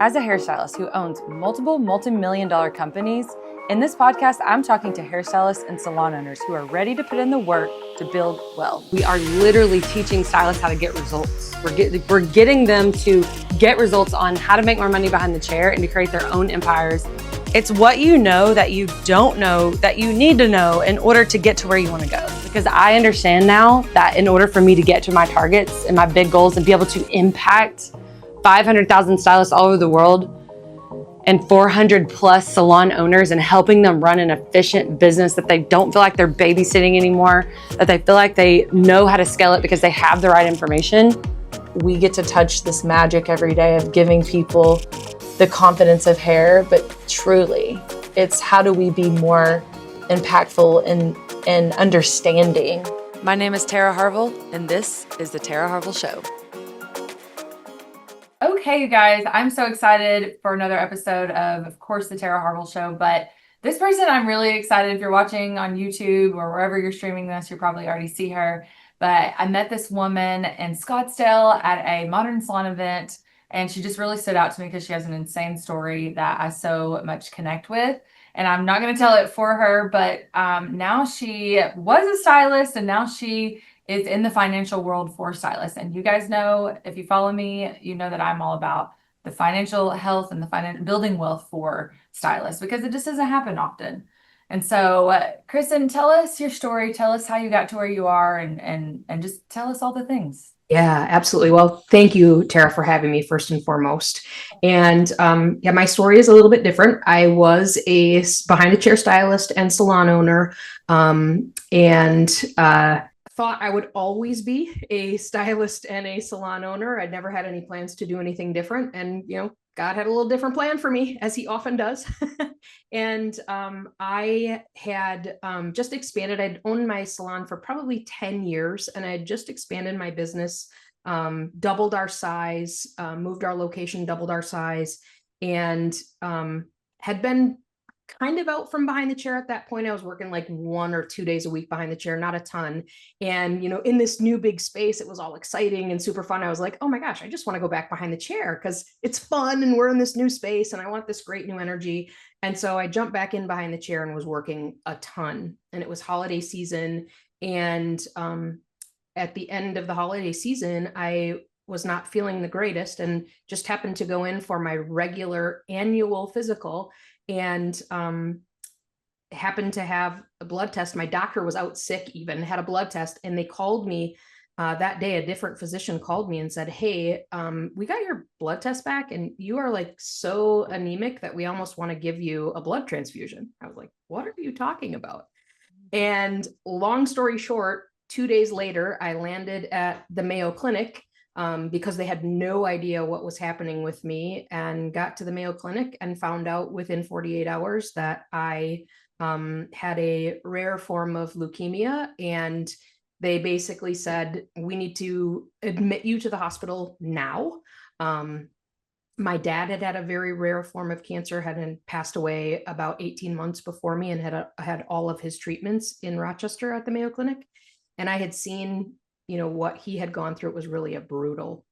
As a hairstylist who owns multiple multi-million-dollar companies, in this podcast, I'm talking to hairstylists and salon owners who are ready to put in the work to build wealth. We are literally teaching stylists how to get results. We're getting them to get results on how to make more money behind the chair and to create their own empires. It's what you know that you don't know that you need to know in order to get to where you want to go. Because I understand now that in order for me to get to my targets and my big goals and be able to impact 500,000 stylists all over the world and 400 plus salon owners and helping them run an efficient business that they don't feel like they're babysitting anymore, that they feel like they know how to scale it because they have the right information. We get to touch this magic every day of giving people the confidence of hair, but truly it's how do we be more impactful and understanding. My name is Terra Harvell and this is the Terra Harvell Show. Okay, you guys, I'm so excited for another episode of course, the Terra Harvell Show. But this person, I'm really excited. If you're watching on YouTube or wherever you're streaming this, you probably already see her. But I met this woman in Scottsdale at a modern salon event, and she just really stood out to me because she has an insane story that I so much connect with. And I'm not going to tell it for her, but now she was a stylist, and now she is in the financial world for stylists. And you guys know, if you follow me, you know that I'm all about the financial health and the building wealth for stylists because it just doesn't happen often. And so, Kristin, tell us your story. Tell us how you got to where you are, and just tell us all the things. Yeah, absolutely. Well, thank you, Tara, for having me first and foremost. And yeah, my story is a little bit different. I was a behind the chair stylist and salon owner, and thought I would always be a stylist and a salon owner. I'd never had any plans to do anything different, and God had a little different plan for me, as he often does. And I had just expanded. I'd owned my salon for probably 10 years, and I had just expanded my business, doubled our size, moved our location, doubled our size, and had been kind of out from behind the chair at that point. I was working like 1 or 2 days a week behind the chair, not a ton. And, in this new big space, it was all exciting and super fun. I was like, oh my gosh, I just want to go back behind the chair because it's fun and we're in this new space and I want this great new energy. And so I jumped back in behind the chair and was working a ton. And it was holiday season. And at the end of the holiday season, I was not feeling the greatest and just happened to go in for my regular annual physical, and happened to have a blood test. My doctor was out sick, even had a blood test, and they called me that day. A different physician called me and said, hey, we got your blood test back and you are like so anemic that we almost want to give you a blood transfusion. I was like, what are you talking about? And long story short, 2 days later, I landed at the Mayo Clinic because they had no idea what was happening with me, and got to the Mayo Clinic and found out within 48 hours that I had a rare form of leukemia. And they basically said, we need to admit you to the hospital now. My dad had a very rare form of cancer, had passed away about 18 months before me, and had all of his treatments in Rochester at the Mayo Clinic. And I had seen what he had gone through. It was really a brutal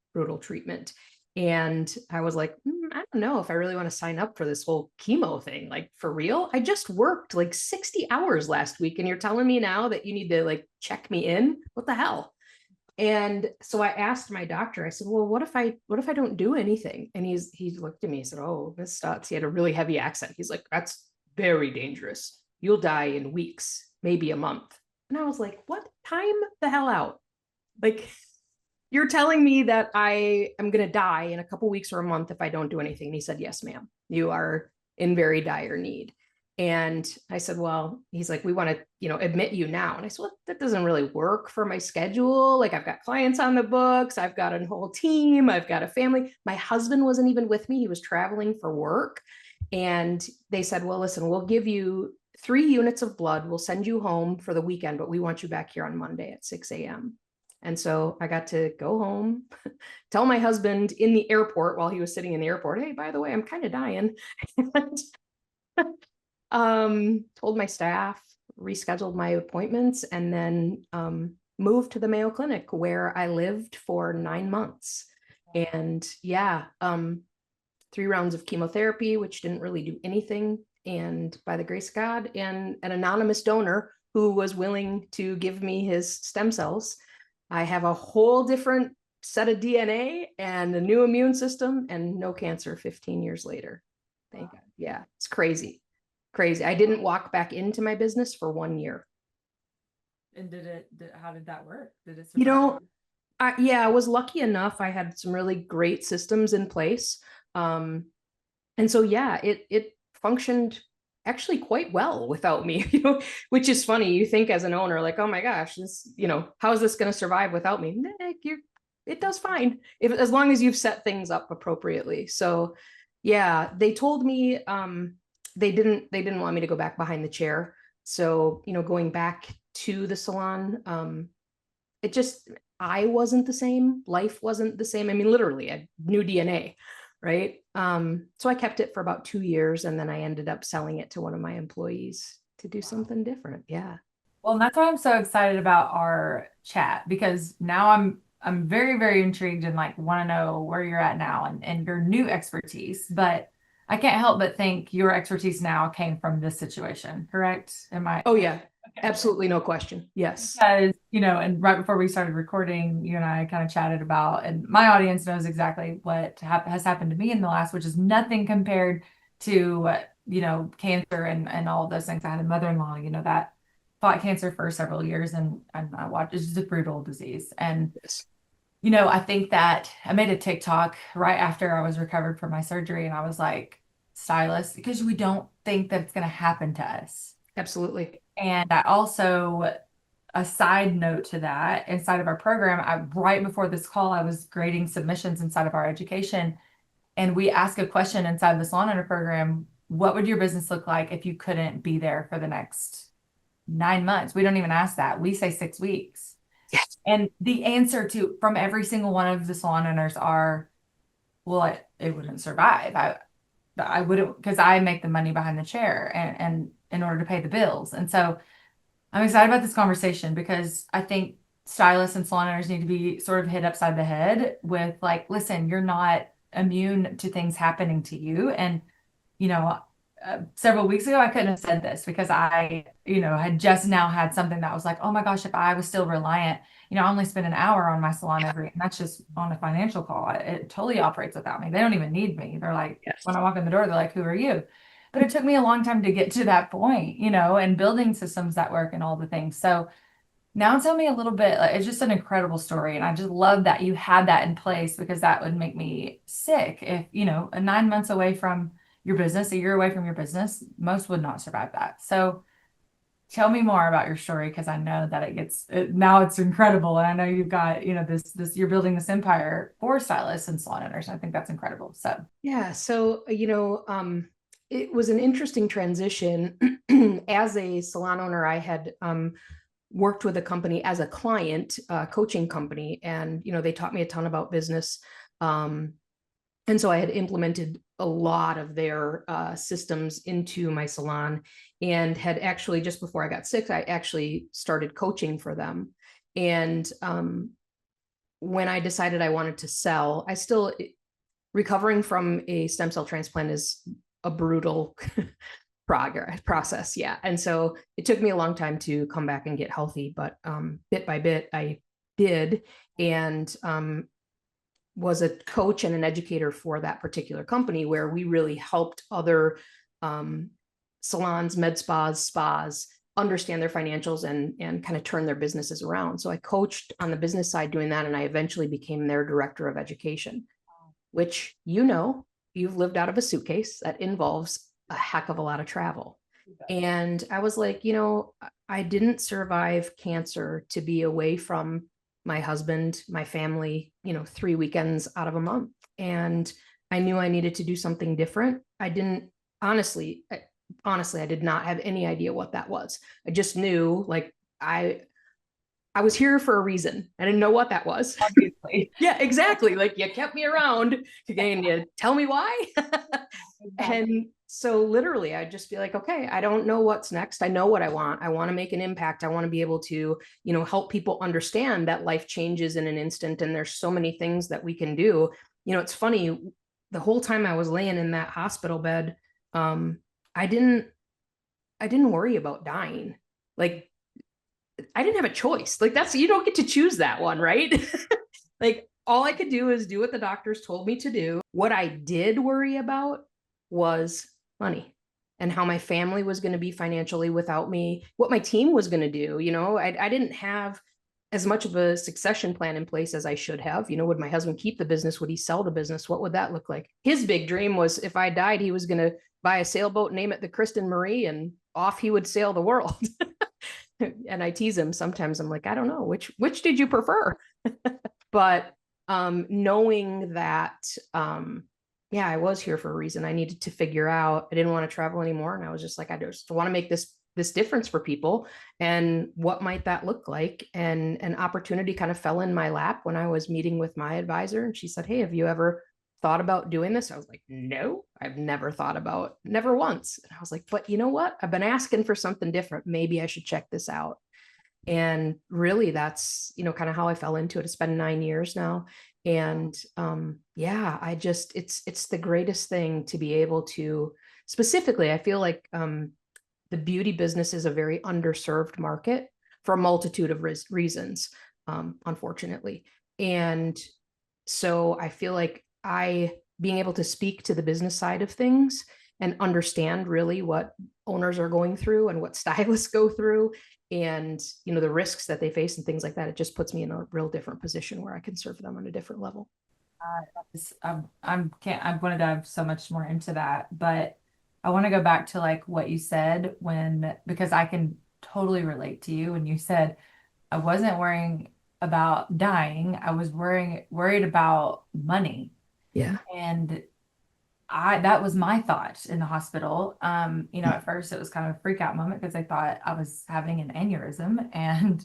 treatment. And I was like, I don't know if I really want to sign up for this whole chemo thing. Like, for real? I just worked like 60 hours last week, and you're telling me now that you need to like check me in? What the hell? And so I asked my doctor, I said, well, what if I don't do anything? And he looked at me and said, oh, Miss Stutz. He had a really heavy accent. He's like, that's very dangerous. You'll die in weeks, maybe a month. And I was like, what? Time the hell out. Like, you're telling me that I am going to die in a couple weeks or a month if I don't do anything. And he said, yes, ma'am, you are in very dire need. And I said, well, he's like, we want to, admit you now. And I said, well, that doesn't really work for my schedule. Like, I've got clients on the books. I've got a whole team. I've got a family. My husband wasn't even with me. He was traveling for work. And they said, well, listen, we'll give you 3 units of blood. We'll send you home for the weekend, but we want you back here on Monday at 6 a.m. And so I got to go home, tell my husband in the airport while he was sitting in the airport, hey, by the way, I'm kind of dying. And told my staff, rescheduled my appointments, and then moved to the Mayo Clinic, where I lived for 9 months. And yeah, 3 rounds of chemotherapy, which didn't really do anything. And by the grace of God and an anonymous donor who was willing to give me his stem cells, I have a whole different set of DNA and a new immune system and no cancer 15 years later. Thank God. Yeah, it's crazy. Crazy. I didn't walk back into my business for 1 year. And how did that work? Did it You survive? know, I was lucky enough. I had some really great systems in place. And so, yeah, it functioned actually quite well without me, which is funny. You think as an owner, like, oh my gosh, how is this going to survive without me? It does fine as long as you've set things up appropriately. So yeah, they told me, they didn't want me to go back behind the chair. So, going back to the salon, I wasn't the same. Life wasn't the same. I mean, literally, I new DNA, right? So I kept it for about 2 years, and then I ended up selling it to one of my employees to do something different. Yeah. Well, and that's why I'm so excited about our chat, because now I'm very, very intrigued and like want to know where you're at now and your new expertise. But I can't help but think your expertise now came from this situation, correct? Am I? Oh yeah, Okay. absolutely, no question. Yes. Because, and right before we started recording, you and I kind of chatted about, and my audience knows exactly what has happened to me in the last, which is nothing compared to, cancer and all of those things. I had a mother-in-law, that fought cancer for several years, and I watched, it's just a brutal disease. And, Yes. I think that I made a TikTok right after I was recovered from my surgery, and I was like, stylist, because we don't think that it's going to happen to us. Absolutely. And I also, a side note to that, inside of our program, right before this call, I was grading submissions inside of our education. And we ask a question inside the Salon Owner program: what would your business look like if you couldn't be there for the next 9 months? We don't even ask that. We say 6 weeks. Yes. And the answer from every single one of the salon owners are, well, it wouldn't survive. I wouldn't, because I make the money behind the chair and in order to pay the bills. And so I'm excited about this conversation because I think stylists and salon owners need to be sort of hit upside the head with, like, listen, you're not immune to things happening to you. And, you know, several weeks ago, I couldn't have said this because I, had just now had something that was like, oh my gosh, if I was still reliant, I only spend an hour on my salon and that's just on a financial call. It totally operates without me. They don't even need me. They're like, Yes. when I walk in the door, they're like, who are you? But it took me a long time to get to that point, and building systems that work and all the things. So now tell me a little bit, like, it's just an incredible story. And I just love that you had that in place, because that would make me sick if, a 9 months away from your business, a year away from your business, most would not survive that. So tell me more about your story, because I know that now it's incredible. And I know you've got, this, you're building this empire for stylists and salon owners. And I think that's incredible. So Yeah. So, it was an interesting transition. As a salon owner, I had worked with a company as a client, coaching company, and they taught me a ton about business. And so I had implemented a lot of their systems into my salon, and had actually, just before I got sick, I actually started coaching for them. And when I decided I wanted to sell, recovering from a stem cell transplant is a brutal process. Yeah. And so it took me a long time to come back and get healthy, but bit by bit I did, and was a coach and an educator for that particular company, where we really helped other salons, med spas understand their financials and kind of turn their businesses around. So I coached on the business side doing that, and I eventually became their director of education, which, you've lived out of a suitcase. That involves a heck of a lot of travel. And I was like, I didn't survive cancer to be away from my husband, my family, 3 weekends out of a month. And I knew I needed to do something different. I didn't, honestly, I did not have any idea what that was. I just knew, like, I was here for a reason. I didn't know what that was. obviously. Yeah, exactly. Like, you kept me around. Can you tell me why? And so literally I'd just be like, okay, I don't know what's next. I know what I want. I want to make an impact. I want to be able to, help people understand that life changes in an instant. And there's so many things that we can do. It's funny, the whole time I was laying in that hospital bed, I didn't worry about dying. Like, I didn't have a choice. Like, you don't get to choose that one, right? Like, all I could do is do what the doctors told me to do. What I did worry about was money and how my family was going to be financially without me, what my team was going to do. I didn't have as much of a succession plan in place as I should have. Would my husband keep the business? Would he sell the business? What would that look like? His big dream was, if I died, he was going to buy a sailboat, name it the Kristin Marie, and off he would sail the world. And I tease him sometimes. I'm like, I don't know, which did you prefer? But knowing that, yeah, I was here for a reason. I needed to figure out, I didn't want to travel anymore. And I was just like, I just want to make this difference for people. And what might that look like? And an opportunity kind of fell in my lap when I was meeting with my advisor. And she said, hey, have you ever thought about doing this? I was like, no, I've never thought about, never once. And I was like, but you know what? I've been asking for something different. Maybe I should check this out. And really, that's, kind of how I fell into it. It's been 9 years now. And yeah, it's the greatest thing to be able to, specifically, I feel like the beauty business is a very underserved market for a multitude of reasons, unfortunately. And so I feel like being able to speak to the business side of things and understand really what owners are going through and what stylists go through, and the risks that they face and things like that, it just puts me in a real different position where I can serve them on a different level. I'm going to dive so much more into that, but I want to go back to like what you said because I can totally relate to you when you said I wasn't worrying about dying. I was worried about money. Yeah. And that was my thought in the hospital. At first it was kind of a freak out moment because I thought I was having an aneurysm, and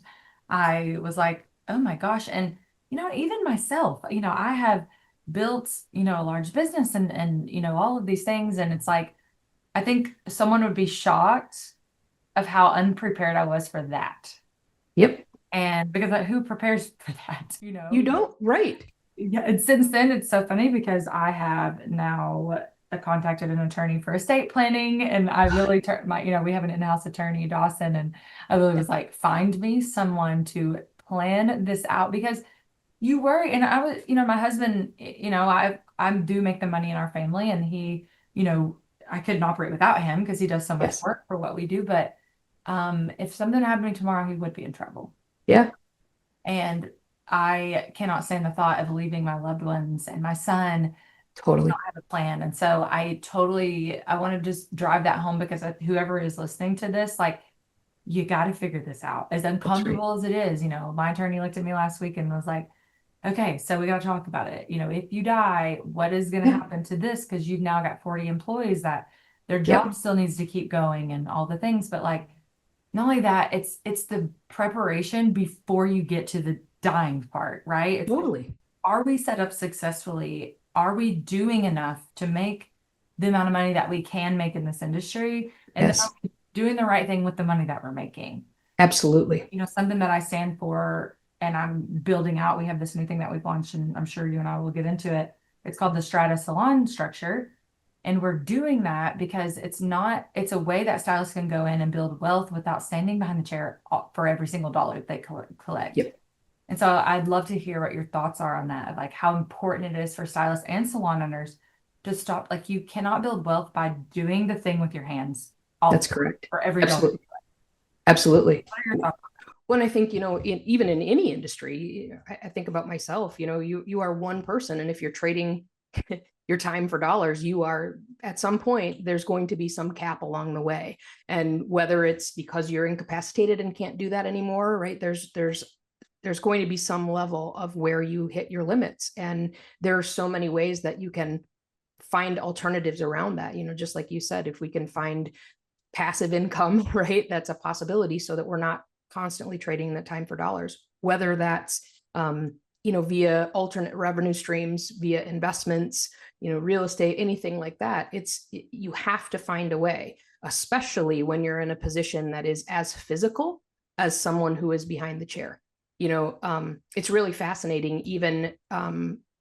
I was like, oh my gosh. And, even myself, I have built, a large business and, all of these things. And it's like, I think someone would be shocked of how unprepared I was for that. Yep. And because who prepares for that? You don't, right. Yeah, and since then it's so funny because I have now contacted an attorney for estate planning, and I really we have an in-house attorney, Dawson, and I really was like, find me someone to plan this out, because you worry. And I was, my husband, I do make the money in our family, and he, I couldn't operate without him because he does so much work for what we do. But if something happened to me tomorrow, he would be in trouble. Yeah. And I cannot stand the thought of leaving my loved ones and my son. Totally. Not have a plan. And so I want to just drive that home, because whoever is listening to this, like, you got to figure this out. As uncomfortable as it is, my attorney looked at me last week and was like, okay, so we got to talk about it. If you die, what is going to happen to this? Because you've now got 40 employees that their job still needs to keep going and all the things. But like, not only that, it's the preparation before you get to the dying part, right? Totally. Are we set up successfully? Are we doing enough to make the amount of money that we can make in this industry? And then are we doing the right thing with the money that we're making? Absolutely. Something that I stand for, and I'm building out. We have this new thing that we've launched, and I'm sure you and I will get into it. It's called the Strata Salon structure. And we're doing that because it's a way that stylists can go in and build wealth without standing behind the chair for every single dollar that they collect. Yep. And so I'd love to hear what your thoughts are on that, like how important it is for stylists and salon owners to stop. Like, you cannot build wealth by doing the thing with your hands. That's correct. For every Absolutely. dollar. Absolutely. What are your thoughts? When I think, even in any industry, I think about myself, you are one person. And if you're trading your time for dollars, you are, at some point, there's going to be some cap along the way. And whether it's because you're incapacitated and can't do that anymore, right? There's going to be some level of where you hit your limits. And there are so many ways that you can find alternatives around that. Just like you said, if we can find passive income, right, that's a possibility, so that we're not constantly trading that time for dollars, whether that's, via alternate revenue streams, via investments, real estate, anything like that. You have to find a way, especially when you're in a position that is as physical as someone who is behind the chair. It's really fascinating. Even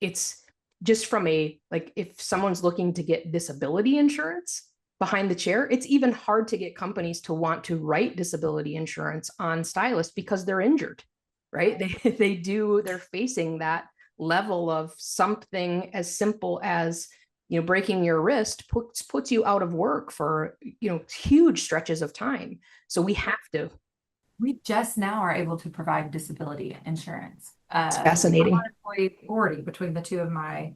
it's just from like, if someone's looking to get disability insurance behind the chair, it's even hard to get companies to want to write disability insurance on stylists because they're injured, right? They're facing that level of something as simple as, breaking your wrist puts you out of work for, huge stretches of time. So we have to. We just now are able to provide disability insurance. It's fascinating. I'm on employee authority between the two of my,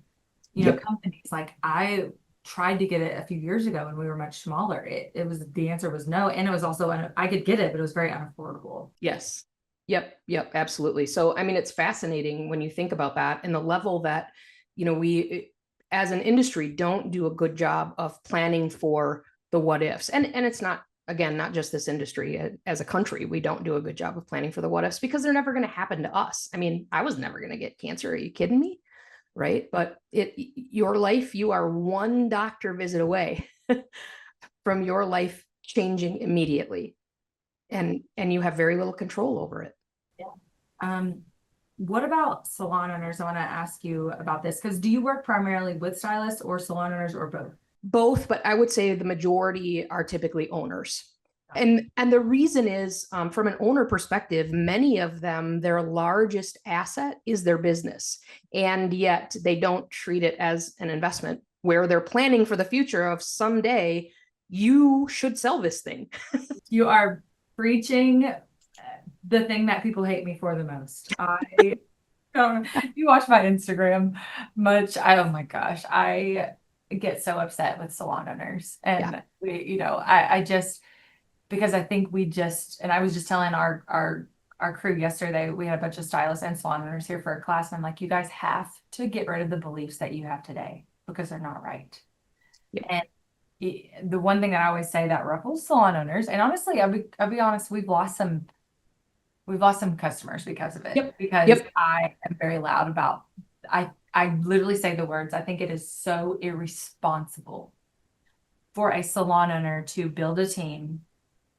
Yep. companies. Like I tried to get it a few years ago when we were much smaller. It was, the answer was no. And it was also, I could get it, but it was very unaffordable. Yes. Yep. Absolutely. So, I mean, it's fascinating when you think about that and the level that, we as an industry don't do a good job of planning for the what ifs. And it's not, again, not just this industry. As a country, we don't do a good job of planning for the what ifs because they're never going to happen to us. I mean, I was never going to get cancer. Are you kidding me? Right. But your life, you are one doctor visit away from your life changing immediately. And you have very little control over it. Yeah. What about salon owners? I want to ask you about this because do you work primarily with stylists or salon owners or both? Both, but I would say the majority are typically owners. And the reason is, from an owner perspective, many of them, their largest asset is their business. And yet they don't treat it as an investment where they're planning for the future of someday you should sell this thing. You are preaching the thing that people hate me for the most. You watch my Instagram much. Oh my gosh, I get so upset with salon owners. And I just, because I think and I was just telling our crew yesterday, we had a bunch of stylists and salon owners here for a class. And I'm like, you guys have to get rid of the beliefs that you have today because they're not right. Yeah. And the one thing that I always say that ruffles salon owners, and honestly, I'll be honest, we've lost some customers because of it. Yep. Because I am very loud about, I literally say the words, I think it is so irresponsible for a salon owner to build a team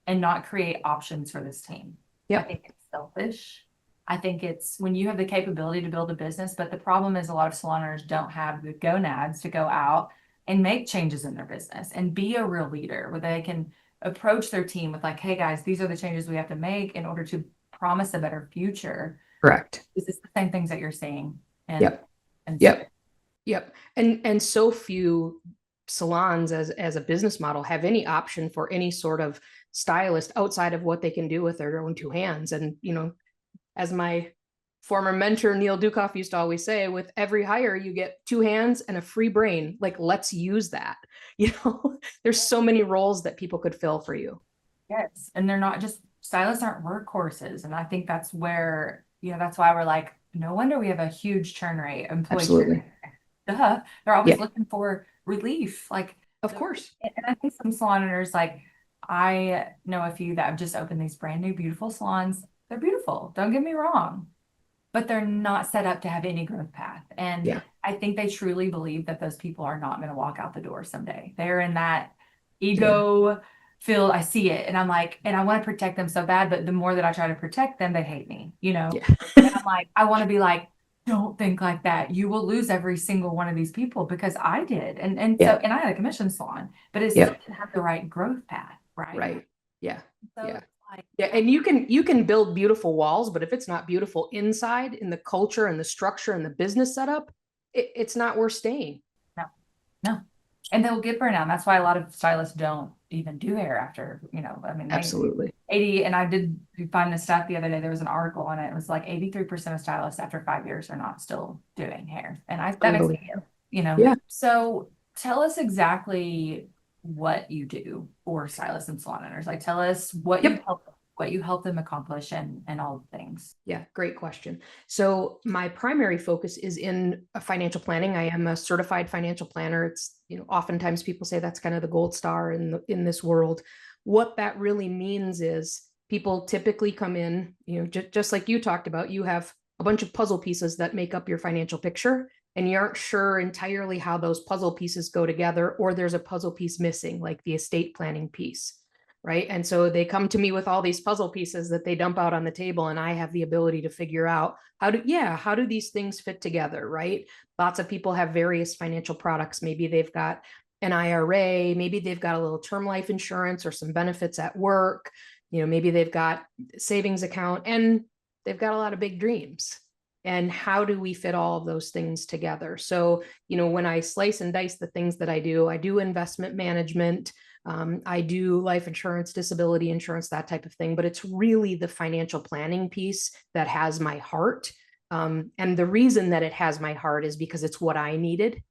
and not create options for this team. Yeah. I think it's selfish. I think it's when you have the capability to build a business, but the problem is a lot of salon owners don't have the gonads to go out and make changes in their business and be a real leader where they can approach their team with like, hey guys, these are the changes we have to make in order to promise a better future. Correct. Is this the same things that you're saying? And, Yep. And Yep. And so few salons as a business model have any option for any sort of stylist outside of what they can do with their own two hands. And, as my former mentor, Neil Dukoff, used to always say, with every hire, you get two hands and a free brain. Like, let's use that. There's so many roles that people could fill for you. Yes. And they're not just, stylists aren't workhorses. And I think that's where, that's why we're like, no wonder we have a huge churn rate. Absolutely. Duh. They're always looking for relief. Like, of course. And I think some salon owners, like, I know a few that have just opened these brand new, beautiful salons. They're beautiful. Don't get me wrong, but they're not set up to have any growth path. And I think they truly believe that those people are not going to walk out the door someday. They're in that ego field. I see it. And I'm like, and I want to protect them so bad, but the more that I try to protect them, they hate me, And I'm like, I want to be like, don't think like that. You will lose every single one of these people because I did. And I had a commission salon, but it still didn't have the right growth path. Right. Right. Yeah. So and you can build beautiful walls, but if it's not beautiful inside in the culture and the structure and the business setup, it's not worth staying. No. And they'll get burnt out. And that's why a lot of stylists don't even do hair after, Absolutely. 80. And I did find this stat the other day. There was an article on it. It was like 83% of stylists after 5 years are not still doing hair. And that makes me ill, Yeah. So tell us exactly what you do for stylists and salon owners. Like, tell us what you help them accomplish and all the things. Yeah, great question. So my primary focus is in financial planning. I am a certified financial planner. It's, oftentimes people say that's kind of the gold star in this world. What that really means is people typically come in, just like you talked about, you have a bunch of puzzle pieces that make up your financial picture, and you aren't sure entirely how those puzzle pieces go together, or there's a puzzle piece missing, like the estate planning piece. right? And so they come to me with all these puzzle pieces that they dump out on the table, and I have the ability to figure out how do these things fit together, right? Lots of people have various financial products. Maybe they've got an IRA, maybe they've got a little term life insurance or some benefits at work, maybe they've got savings account, and they've got a lot of big dreams. And how do we fit all of those things together? So, when I slice and dice the things that I do investment management, I do life insurance, disability insurance, that type of thing, but it's really the financial planning piece that has my heart. And the reason that it has my heart is because it's what I needed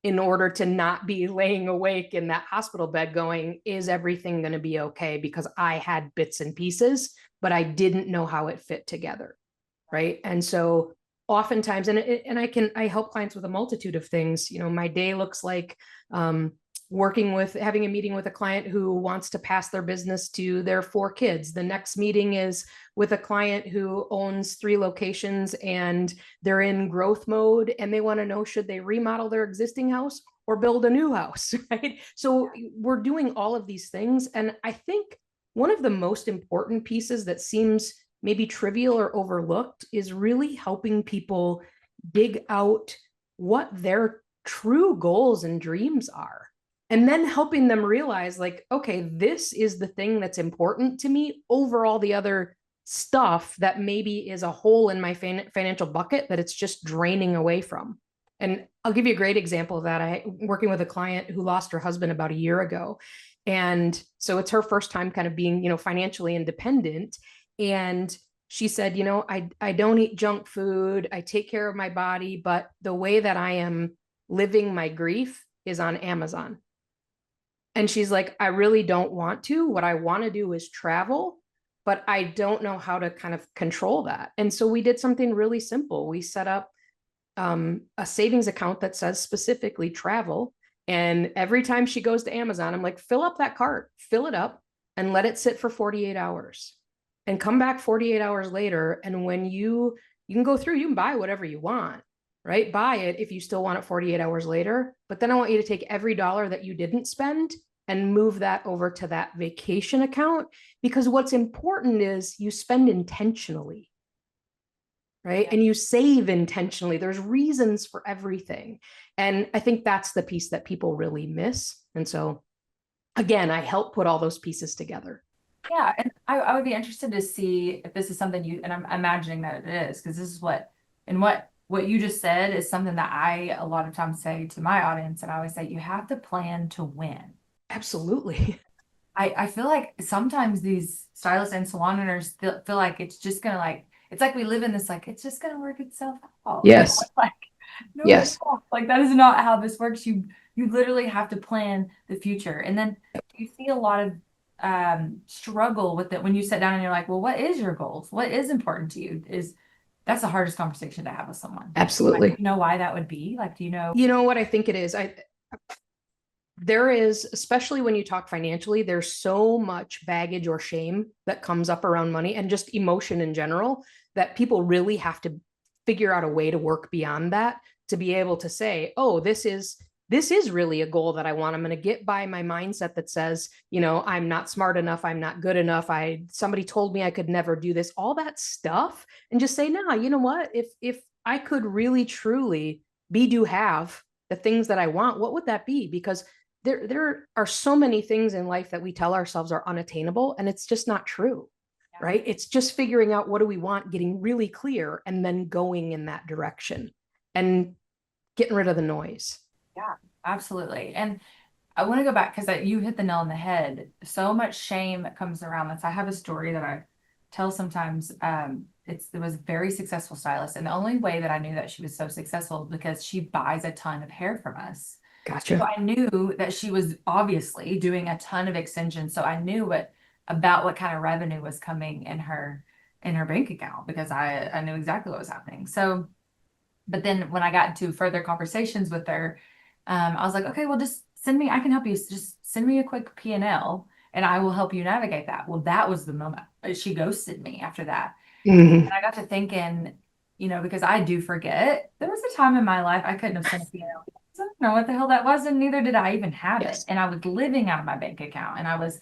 in order to not be laying awake in that hospital bed going, is everything going to be okay? Because I had bits and pieces, but I didn't know how it fit together. Right. And so oftentimes, and I help clients with a multitude of things. My day looks like having a meeting with a client who wants to pass their business to their 4 kids. The next meeting is with a client who owns 3 locations and they're in growth mode and they want to know, should they remodel their existing house or build a new house, right? So we're doing all of these things. And I think one of the most important pieces that seems maybe trivial or overlooked is really helping people dig out what their true goals and dreams are. And then helping them realize, like, okay, this is the thing that's important to me over all the other stuff that maybe is a hole in my financial bucket that it's just draining away from. And I'll give you a great example of that. I'm working with a client who lost her husband about a year ago. And so it's her first time kind of being, financially independent. And she said, I don't eat junk food. I take care of my body, but the way that I am living my grief is on Amazon. And she's like, I really don't want to. What I want to do is travel, but I don't know how to kind of control that. And so we did something really simple. We set up a savings account that says specifically travel. And every time she goes to Amazon, I'm like, fill up that cart, fill it up and let it sit for 48 hours and come back 48 hours later. And when you can go through, you can buy whatever you want, right? Buy it if you still want it 48 hours later. But then I want you to take every dollar that you didn't spend and move that over to that vacation account, because what's important is you spend intentionally, right? And you save intentionally. There's reasons for everything. And I think that's the piece that people really miss. And so again, I help put all those pieces together. Yeah. And I would be interested to see if this is something and I'm imagining that it is, because this is what you just said is something that I a lot of times say to my audience. And I always say, you have to plan to win. Absolutely. I feel like sometimes these stylists and salon owners feel like it's just going to it's like we live in this, it's just going to work itself out. Yes. No, yes. That is not how this works. You literally have to plan the future. And then you see a lot of struggle with it when you sit down and you're like, well, what is your goals? What is important to you? That's the hardest conversation to have with someone. Absolutely. Do you know why that would be? Do you know? You know what I think it is? There is, especially when you talk financially, there's so much baggage or shame that comes up around money and just emotion in general that people really have to figure out a way to work beyond that to be able to say, oh, this is really a goal that I want. I'm going to get by my mindset that says, I'm not smart enough. I'm not good enough. Somebody told me I could never do this, all that stuff. And just say, nah, you know what? If I could really, truly have the things that I want, what would that be? Because there are so many things in life that we tell ourselves are unattainable, and it's just not true, right? It's just figuring out what do we want, getting really clear, and then going in that direction and getting rid of the noise. Yeah, absolutely. And I want to go back because you hit the nail on the head. So much shame comes around this. I have a story that I tell sometimes. It was a very successful stylist, and the only way that I knew that she was so successful because she buys a ton of hair from us. Gotcha. So I knew that she was obviously doing a ton of extensions. So I knew what kind of revenue was coming in her bank account because I knew exactly what was happening. So, but then when I got into further conversations with her, I was like, okay, well, just I can help you. Just send me a quick P&L and I will help you navigate that. Well, that was the moment she ghosted me after that. Mm-hmm. And I got to thinking, because I do forget, there was a time in my life I couldn't have sent a P&L. I don't know what the hell that was, and neither did I even have it. And I was living out of my bank account, and I was,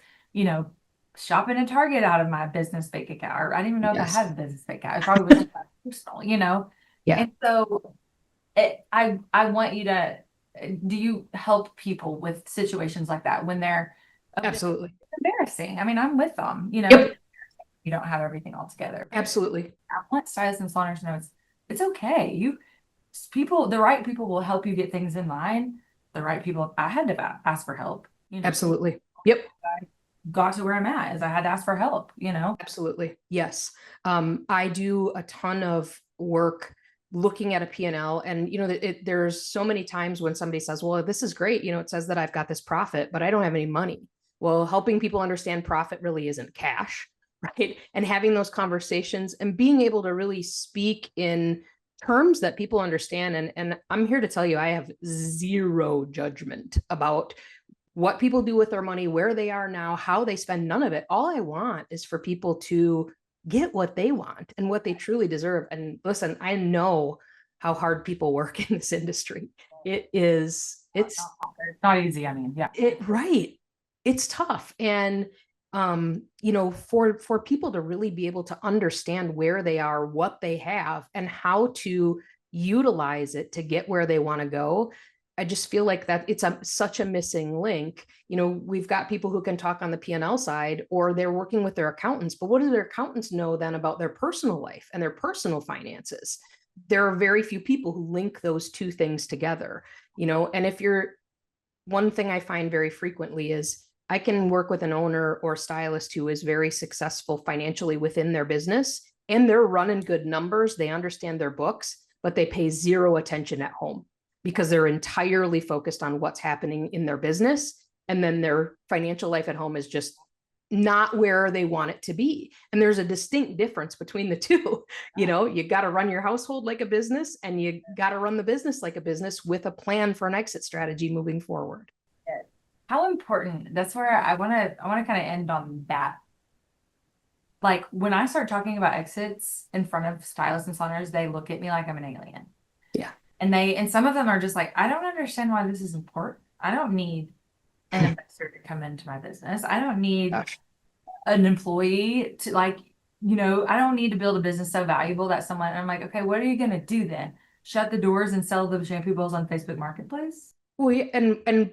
shopping at Target out of my business bank account, or I didn't even know if I Yes. had a business bank account. It probably was personal, Yeah, And so I want you to, do you help people with situations like that when they're absolutely. embarrassing? I mean, I'm with them, Yep, you don't have everything all together. absolutely. I want stylists and saloners to know it's okay. The right people will help you get things in line. The right people, I had to ask for help, Absolutely. Yep. I got to where I'm at is I had to ask for help. Absolutely. Yes. I do a ton of work looking at a P&L, and there's so many times when somebody says, well, this is great. It says that I've got this profit, but I don't have any money. Well, helping people understand profit really isn't cash, right? And having those conversations and being able to really speak in terms that people understand. And I'm here to tell you, I have zero judgment about what people do with their money, where they are now, how they spend, none of it. All I want is for people to get what they want and what they truly deserve. And listen, I know how hard people work in this industry. It's not easy. I mean, yeah. Right. It's tough. And for people to really be able to understand where they are, what they have, and how to utilize it to get where they want to go, I just feel like that it's such a missing link. We've got people who can talk on the P&L side, or they're working with their accountants, but what do their accountants know then about their personal life and their personal finances? There are very few people who link those two things together, and one thing I find very frequently is I can work with an owner or stylist who is very successful financially within their business, and they're running good numbers. They understand their books, but they pay zero attention at home because they're entirely focused on what's happening in their business. And then their financial life at home is just not where they want it to be. And there's a distinct difference between the two. You got to run your household like a business, and you got to run the business like a business with a plan for an exit strategy moving forward. How important, that's where I want to kind of end on that. Like when I start talking about exits in front of stylists and saloners, they look at me like I'm an alien. Yeah. And some of them are just like, I don't understand why this is important. I don't need an investor to come into my business. I don't need an employee to I don't need to build a business so valuable that I'm like, okay, what are you going to do then? Shut the doors and sell the shampoo bowls on Facebook Marketplace? Well,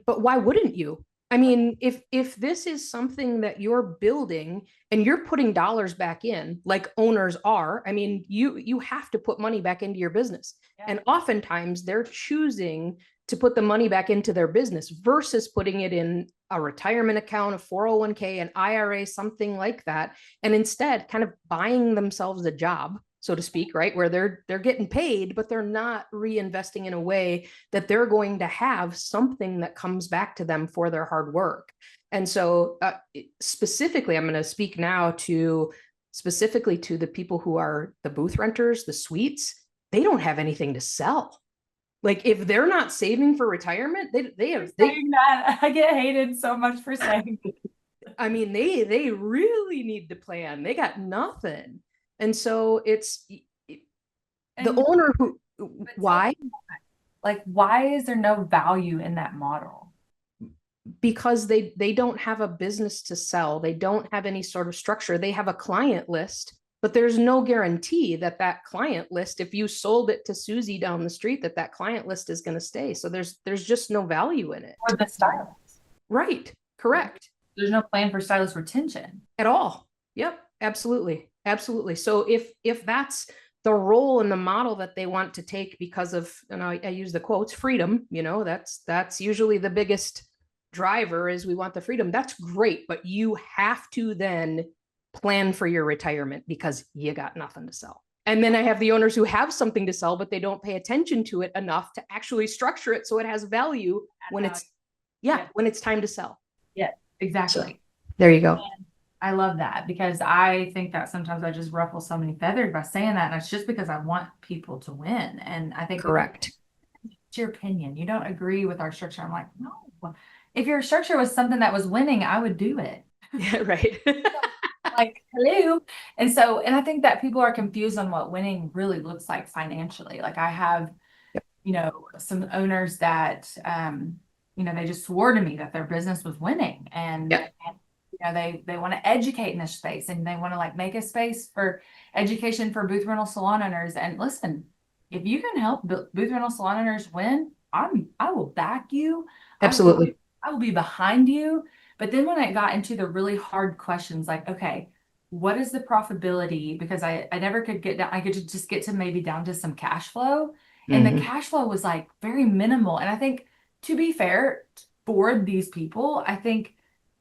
but why wouldn't you? I mean, if this is something that you're building and you're putting dollars back in, like owners are, I mean, you have to put money back into your business. Yeah. And oftentimes they're choosing to put the money back into their business versus putting it in a retirement account, a 401k, an IRA, something like that. And instead kind of buying themselves a job, so to speak, right? Where they're getting paid, but they're not reinvesting in a way that they're going to have something that comes back to them for their hard work. And so specifically, I'm going to speak now specifically to the people who are the booth renters, the suites. They don't have anything to sell. Like if they're not saving for retirement, I get hated so much for saying I mean, they really need to plan. They got nothing. And so it's the owner who, why? Like, why is there no value in that model? Because they don't have a business to sell. They don't have any sort of structure. They have a client list, but there's no guarantee that client list, if you sold it to Susie down the street, that client list is going to stay. So there's just no value in it. Or the stylist. Right. Correct. There's no plan for stylist retention at all. Yep. Absolutely. Absolutely. So if that's the role and the model that they want to take because of, and I use the quotes, freedom, that's usually the biggest driver is we want the freedom. That's great. But you have to then plan for your retirement because you got nothing to sell. And then I have the owners who have something to sell, but they don't pay attention to it enough to actually structure it so it has value when it's time to sell. Yeah, exactly. So, there you go. And I love that because I think that sometimes I just ruffle so many feathers by saying that. And it's just because I want people to win. And I think correct. It's your opinion. You don't agree with our structure. I'm like, no. If your structure was something that was winning, I would do it. Yeah, right. Like, hello. And I think that people are confused on what winning really looks like financially. Like I have, some owners that, they just swore to me that their business was winning and They want to educate in this space, and they want to like make a space for education for booth rental salon owners. And listen, if you can help booth rental salon owners win, I will back you. Absolutely. I will be behind you. But then when it got into the really hard questions, like, okay, what is the profitability? Because I never could get down, I could just get to maybe down to some cash flow. And the cash flow was like very minimal. And I think, to be fair, for these people, I think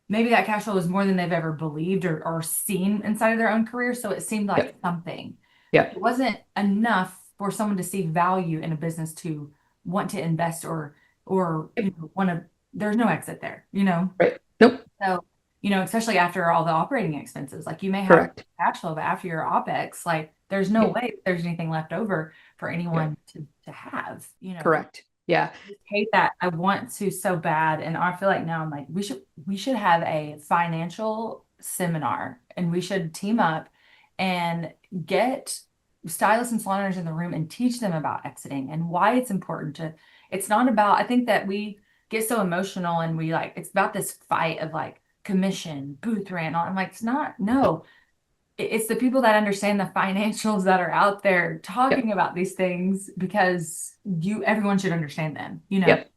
maybe that cash flow was more than they've ever believed or seen inside of their own career. So it seemed like something. Yeah. It wasn't enough for someone to see value in a business to want to invest or want to, there's no exit there, Right. Nope. So, especially after all the operating expenses, like you may have cash flow, but after your OpEx, like there's no way there's anything left over for anyone to have, Correct. Yeah. I hate that. I want to so bad. And I feel like now I'm like, we should have a financial seminar, and we should team up and get stylists and salon owners in the room and teach them about exiting and why it's important to, it's not about, I think that we get so emotional and we like, it's about this fight of like commission, booth rent. I'm like, it's not, no, it's the people that understand the financials that are out there talking about these things, because everyone should understand them, Yep.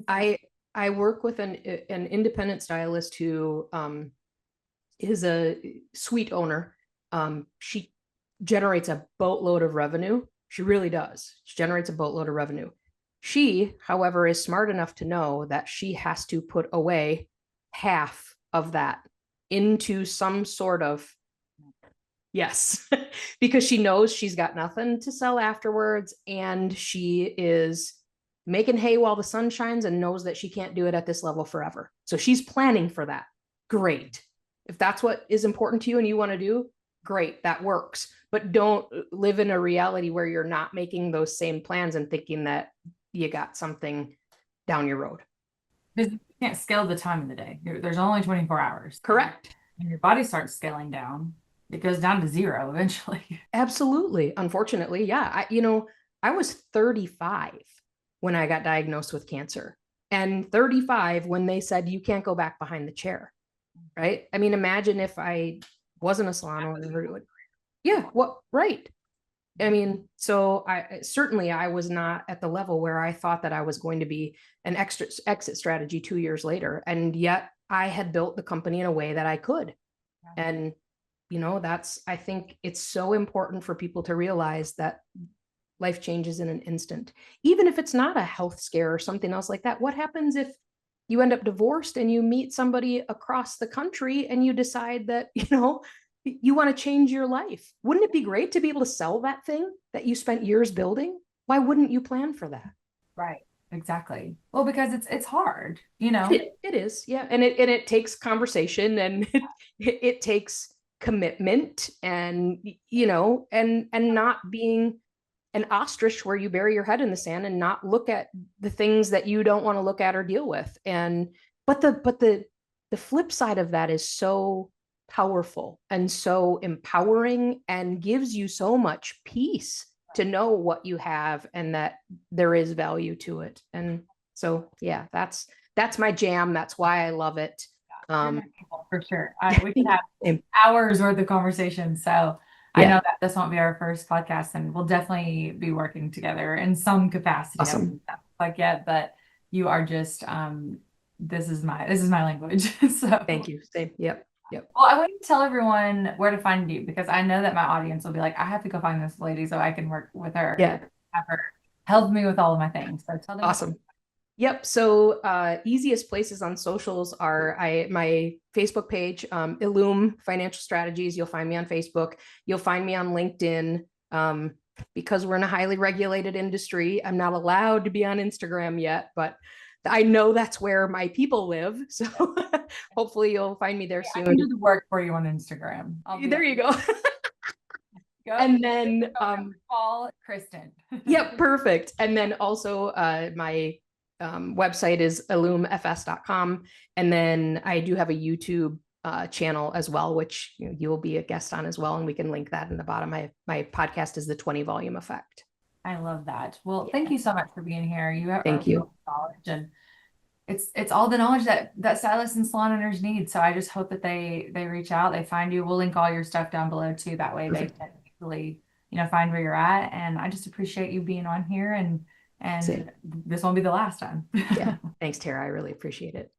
I work with an independent stylist who is a suite owner. She generates a boatload of revenue. She really does. She generates a boatload of revenue. She, however, is smart enough to know that she has to put away half of that into some sort of, because she knows she's got nothing to sell afterwards, and she is making hay while the sun shines and knows that she can't do it at this level forever. So she's planning for that. Great. If that's what is important to you and you want to do, great, that works. But don't live in a reality where you're not making those same plans and thinking that you got something down your road. Because you can't scale the time of the day. There's only 24 hours. Correct. And your body starts scaling down. It goes down to zero eventually. Absolutely. Unfortunately. Yeah. I was 35 when I got diagnosed with cancer, and 35 when they said you can't go back behind the chair. Right. I mean, imagine if I wasn't a salon owner. Yeah. What? Right. I mean, so I was not at the level where I thought that I was going to be an exit strategy 2 years later. And yet I had built the company in a way that I could. And, I think it's so important for people to realize that life changes in an instant, even if it's not a health scare or something else like that. What happens if you end up divorced and you meet somebody across the country and you decide that, you want to change your life? Wouldn't it be great to be able to sell that thing that you spent years building? Why wouldn't you plan for that? Right. Exactly. Well, because it's hard, It is. Yeah. And it takes conversation, and it takes commitment, and, and not being an ostrich where you bury your head in the sand and not look at the things that you don't want to look at or deal with. But the flip side of that is so powerful and so empowering, and gives you so much peace to know what you have and that there is value to it. And so, yeah, that's my jam. That's why I love it. For sure. We could have hours worth of conversation. So I know that this won't be our first podcast, and we'll definitely be working together in some capacity. Awesome. But you are just, this is my language. So thank you. Same. Yep. Well, I want to tell everyone where to find you, because I know that my audience will be like, I have to go find this lady so I can work with her. Yeah. Have her help me with all of my things. So tell them. Awesome. Yep. So easiest places on socials are my Facebook page, Illume Financial Strategies. You'll find me on Facebook. You'll find me on LinkedIn. Because we're in a highly regulated industry, I'm not allowed to be on Instagram yet, but I know that's where my people live. So hopefully you'll find me there soon. I can do the work for you on Instagram. There you go. And then call Kristin. Yep, perfect. And then also my website is illumefs.com. And then I do have a YouTube channel as well, which you'll be a guest on as well. And we can link that in the bottom. My podcast is the 20 Volume Effect. I love that. Well, thank you so much for being here. You have thank you. Knowledge, and it's all the knowledge that stylists and salon owners need. So I just hope that they reach out, they find you. We'll link all your stuff down below too. That way they can really, find where you're at. And I just appreciate you being on here, and this won't be the last time. Yeah. Thanks, Tara. I really appreciate it.